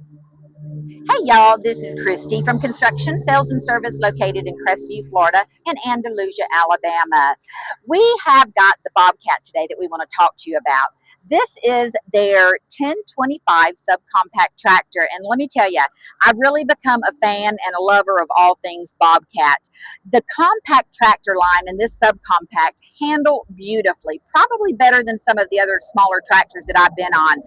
Hey y'all, this is Christy from Construction Sales and Service located in Crestview, Florida and Andalusia, Alabama. We have got the Bobcat today that we want to talk to you about. This is their 1025 subcompact tractor, and let me tell you, I've really become a fan and a lover of all things Bobcat. The compact tractor line and this subcompact handle beautifully, probably better than some of the other smaller tractors that I've been on.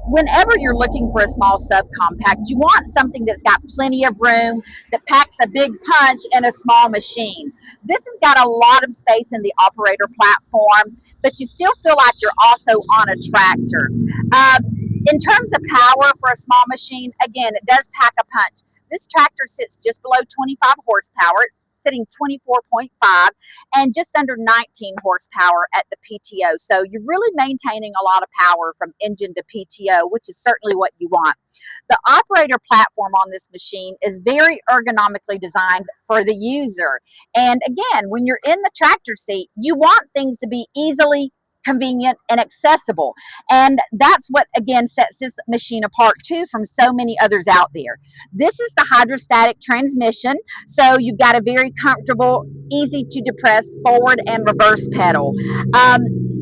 Whenever you're looking for a small subcompact, you want something that's got plenty of room, that packs a big punch in a small machine. This has got a lot of space in the operator platform, but you still feel like you're also on a tractor. In terms of power for a small machine, again, it does pack a punch. This tractor sits just below 25 horsepower. It's sitting 24.5 and just under 19 horsepower at the PTO. So you're really maintaining a lot of power from engine to PTO, which is certainly what you want. The operator platform on this machine is very ergonomically designed for the user. And again, when you're in the tractor seat, you want things to be easily convenient and accessible, and that's what again sets this machine apart too from so many others out there. This is the hydrostatic transmission, so you've got a very comfortable, easy to depress forward and reverse pedal.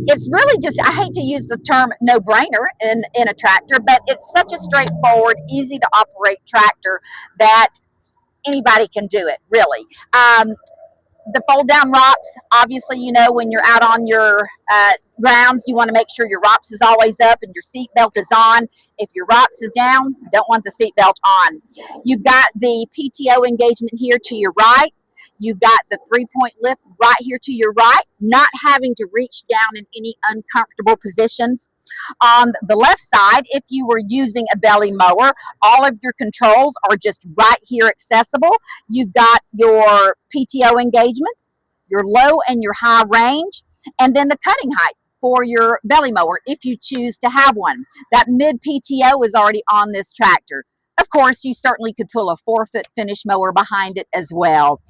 It's really just, I hate to use the term no-brainer in a tractor, but it's such a straightforward, easy to operate tractor that anybody can do it, really. The fold down ROPS, obviously, you know, when you're out on your grounds, you want to make sure your ROPS is always up and your seat belt is on. If your ROPS is down, you don't want the seat belt on. You've got the PTO engagement here to your right. You've got the 3-point lift right here to your right, not having to reach down in any uncomfortable positions. On the left side, if you were using a belly mower, all of your controls are just right here accessible. You've got your PTO engagement, your low and your high range, and then the cutting height for your belly mower if you choose to have one. That mid PTO is already on this tractor. Of course, you certainly could pull a 4-foot finish mower behind it as well.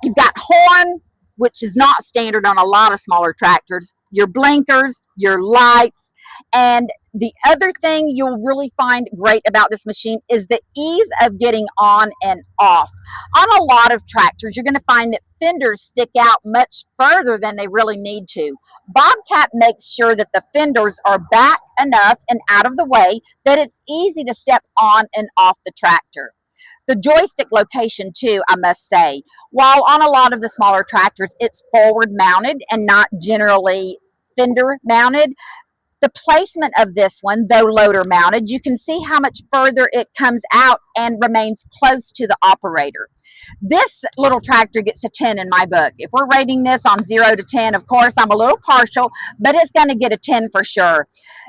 You've got horn, which is not standard on a lot of smaller tractors, your blinkers, your lights, and the other thing you'll really find great about this machine is the ease of getting on and off. On a lot of tractors, you're going to find that fenders stick out much further than they really need to. Bobcat makes sure that the fenders are back enough and out of the way that it's easy to step on and off the tractor. The joystick location too, I must say, while on a lot of the smaller tractors it's forward mounted and not generally fender mounted, the placement of this one, though loader mounted, you can see how much further it comes out and remains close to the operator. This little tractor gets a 10 in my book. If we're rating this on 0 to 10, of course, I'm a little partial, but it's going to get a 10 for sure.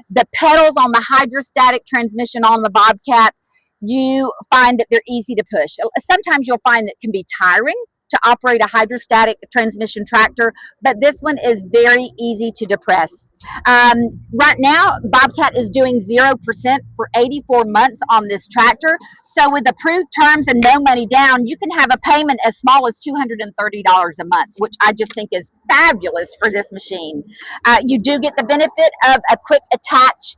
The pedals on the hydrostatic transmission on the Bobcat, you find that they're easy to push. Sometimes you'll find that it can be tiring to operate a hydrostatic transmission tractor, but this one is very easy to depress. Right now, Bobcat is doing 0% for 84 months on this tractor. So with approved terms and no money down, you can have a payment as small as $230 a month, which I just think is fabulous for this machine. You do get the benefit of a quick attach,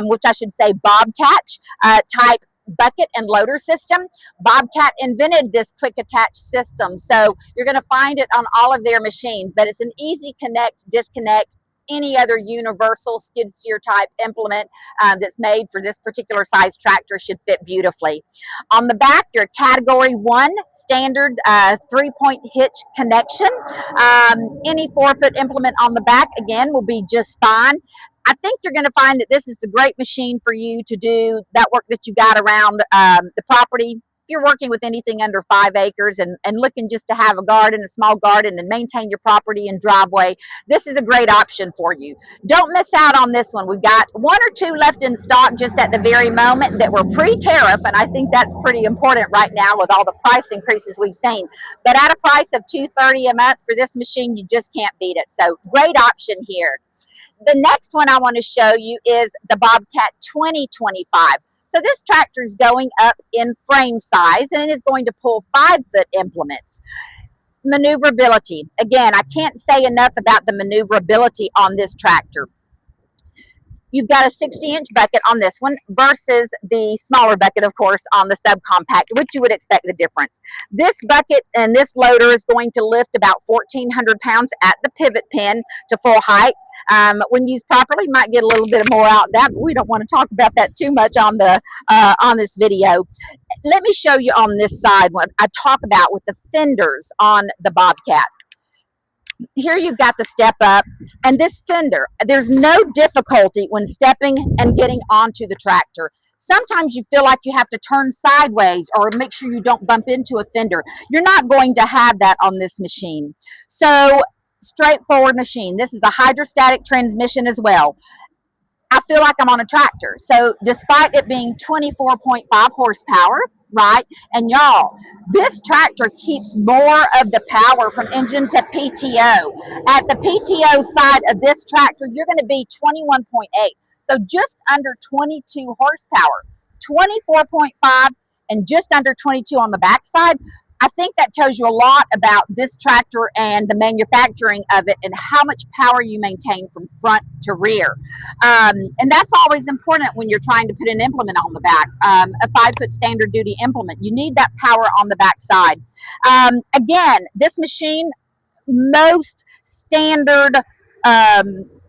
which I should say Bobtach type bucket and loader system. Bobcat invented this quick attach system, so you're going to find it on all of their machines, but it's an easy connect, disconnect. Any other universal skid steer type implement that's made for this particular size tractor should fit beautifully. On the back, your category 1 standard 3-point hitch connection. Any 4-foot implement on the back, again, will be just fine. I think you're going to find that this is a great machine for you to do that work that you got around the property. If you're working with anything under 5 acres and looking just to have a garden, a small garden, and maintain your property and driveway, this is a great option for you. Don't miss out on this one. We've got 1 or 2 left in stock just at the very moment that were pre-tariff, and I think that's pretty important right now with all the price increases we've seen. But at a price of $230 a month for this machine, you just can't beat it. So great option here. The next one I want to show you is the Bobcat 2025. So this tractor is going up in frame size and it is going to pull 5-foot implements. Maneuverability. Again, I can't say enough about the maneuverability on this tractor. You've got a 60-inch bucket on this one versus the smaller bucket, of course, on the subcompact, which you would expect the difference. This bucket and this loader is going to lift about 1,400 pounds at the pivot pin to full height. When used properly, might get a little bit more out of that, but we don't want to talk about that too much on the on this video. Let me show you on this side what I talk about with the fenders on the Bobcat. Here you've got the step up, and this fender, there's no difficulty when stepping and getting onto the tractor. Sometimes you feel like you have to turn sideways or make sure you don't bump into a fender. You're not going to have that on this machine. So, straightforward machine. This is a hydrostatic transmission as well. I feel like I'm on a tractor. So despite it being 24.5 horsepower, right? And y'all, this tractor keeps more of the power from engine to PTO. At the PTO side of this tractor, you're going to be 21.8. So just under 22 horsepower, 24.5 and just under 22 on the backside. I think that tells you a lot about this tractor and the manufacturing of it and how much power you maintain from front to rear. And that's always important when you're trying to put an implement on the back, a 5-foot standard duty implement. You need that power on the back side. Again, this machine, most standard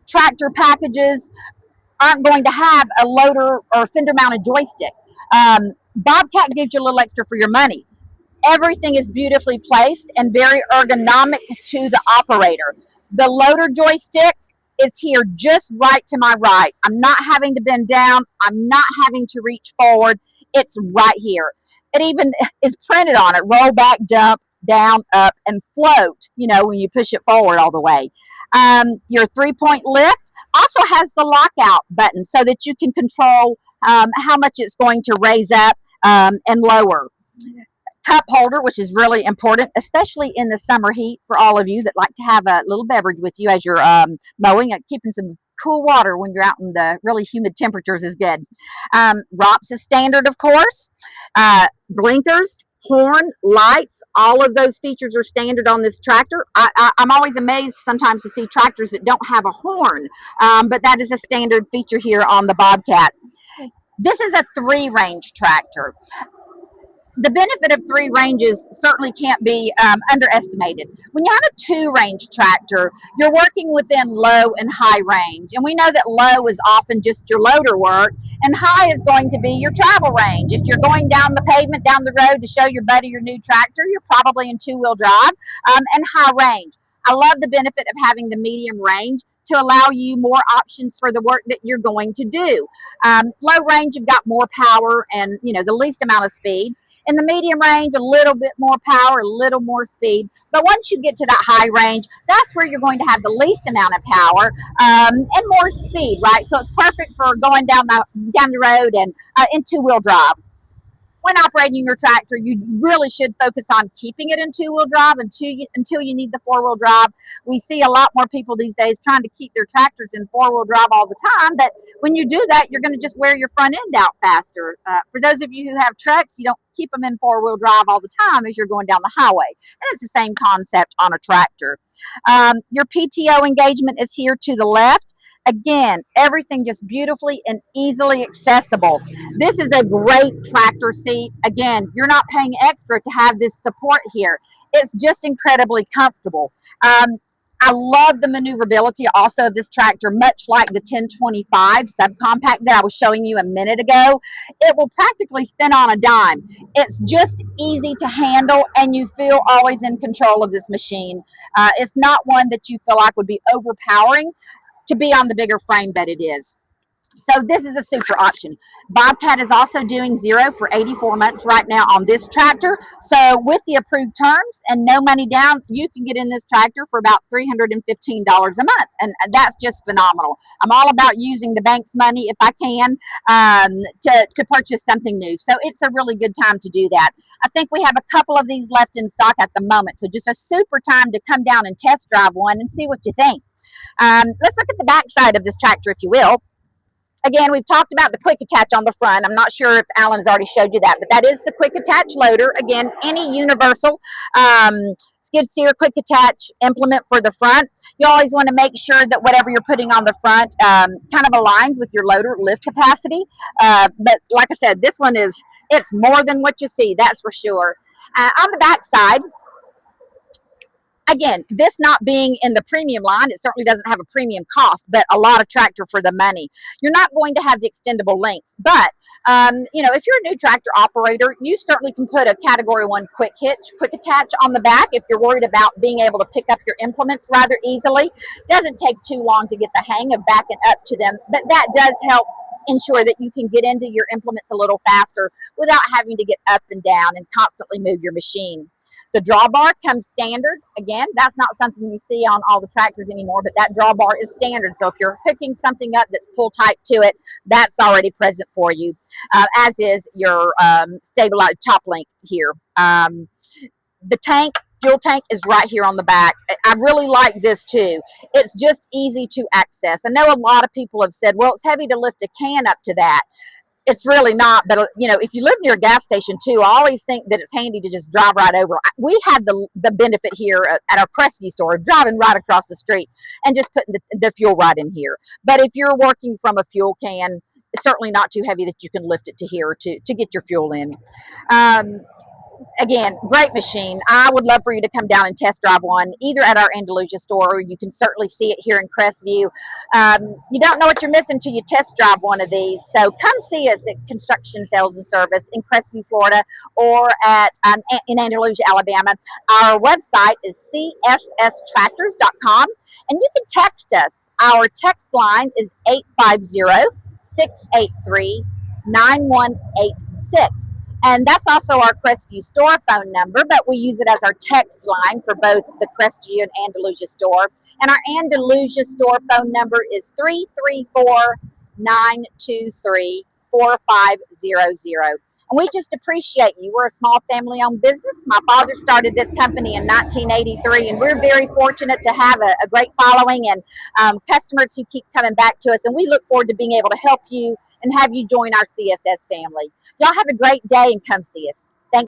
tractor packages aren't going to have a loader or fender mounted joystick. Bobcat gives you a little extra for your money. Everything is beautifully placed and very ergonomic to the operator. The loader joystick is here just right to my right. I'm not having to bend down. I'm not having to reach forward. It's right here. It even is printed on it. Roll back, dump, down, up, and float, you know, when you push it forward all the way. Your 3-point lift also has the lockout button so that you can control how much it's going to raise up and lower. Cup holder, which is really important, especially in the summer heat for all of you that like to have a little beverage with you as you're mowing. And keeping some cool water when you're out in the really humid temperatures is good. ROPS is standard, of course. Blinkers, horn, lights, all of those features are standard on this tractor. I'm always amazed sometimes to see tractors that don't have a horn, but that is a standard feature here on the Bobcat. This is a 3-range tractor. The benefit of 3 ranges certainly can't be underestimated. When you have a 2-range tractor, you're working within low and high range. And we know that low is often just your loader work, and high is going to be your travel range. If you're going down the pavement, down the road to show your buddy your new tractor, you're probably in 2-wheel drive and high range. I love the benefit of having the medium range to allow you more options for the work that you're going to do. Low range, you've got more power and, you know, the least amount of speed. In the medium range, a little bit more power, a little more speed. But once you get to that high range, that's where you're going to have the least amount of power and more speed, right? So it's perfect for going down the road and in 2-wheel drive. When operating your tractor, you really should focus on keeping it in 2-wheel drive until you need the 4-wheel drive. We see a lot more people these days trying to keep their tractors in 4-wheel drive all the time, but when you do that, you're going to just wear your front end out faster. For those of you who have trucks, you don't keep them in 4-wheel drive all the time as you're going down the highway. And it's the same concept on a tractor. Your PTO engagement is here to the left. Again, everything just beautifully and easily accessible. This is a great tractor seat. Again, you're not paying extra to have this support here. It's just incredibly comfortable. I love the maneuverability also of this tractor, much like the 1025 subcompact that I was showing you a minute ago. It will practically spin on a dime. It's just easy to handle, and you feel always in control of this machine. It's not one that you feel like would be overpowering to be on the bigger frame that it is. So this is a super option. Bobcat is also doing 0 for 84 months right now on this tractor. So with the approved terms and no money down, you can get in this tractor for about $315 a month. And that's just phenomenal. I'm all about using the bank's money if I can to purchase something new. So it's a really good time to do that. I think we have a couple of these left in stock at the moment. So just a super time to come down and test drive one and see what you think. Let's look at the back side of this tractor, if you will. Again, we've talked about the quick attach on the front. I'm not sure if Alan has already showed you that, but that is the quick attach loader. Again, any universal skid steer quick attach implement for the front. You always want to make sure that whatever you're putting on the front kind of aligns with your loader lift capacity. But like I said, this one it's more than what you see, that's for sure. On the back side, again, this not being in the premium line, it certainly doesn't have a premium cost, but a lot of tractor for the money. You're not going to have the extendable links, but if you're a new tractor operator, you certainly can put a category 1 quick hitch, quick attach on the back if you're worried about being able to pick up your implements rather easily. Doesn't take too long to get the hang of backing up to them, but that does help ensure that you can get into your implements a little faster without having to get up and down and constantly move your machine. The drawbar comes standard. Again, that's not something you see on all the tractors anymore, but that drawbar is standard. So if you're hooking something up that's pull type to it, that's already present for you, as is your stabilized top link here. The fuel tank is right here on the back. I really like this too. It's just easy to access. I know a lot of people have said, well, it's heavy to lift a can up to that. It's really not, but if you live near a gas station too, I always think that it's handy to just drive right over. We had the benefit here at our Crestview store of driving right across the street and just putting the fuel right in here. But if you're working from a fuel can, it's certainly not too heavy that you can lift it to here to get your fuel in. Again, great machine. I would love for you to come down and test drive one, either at our Andalusia store, or you can certainly see it here in Crestview. You don't know what you're missing until you test drive one of these. So come see us at Construction Sales and Service in Crestview, Florida, or in Andalusia, Alabama. Our website is csstractors.com, and you can text us. Our text line is 850-683-9186. And that's also our Crestview store phone number, but we use it as our text line for both the Crestview and Andalusia store. And our Andalusia store phone number is 334-923-4500. And we just appreciate you. We're a small family-owned business. My father started this company in 1983, and we're very fortunate to have a great following and customers who keep coming back to us. And we look forward to being able to help you and have you join our CSS family. Y'all have a great day and come see us.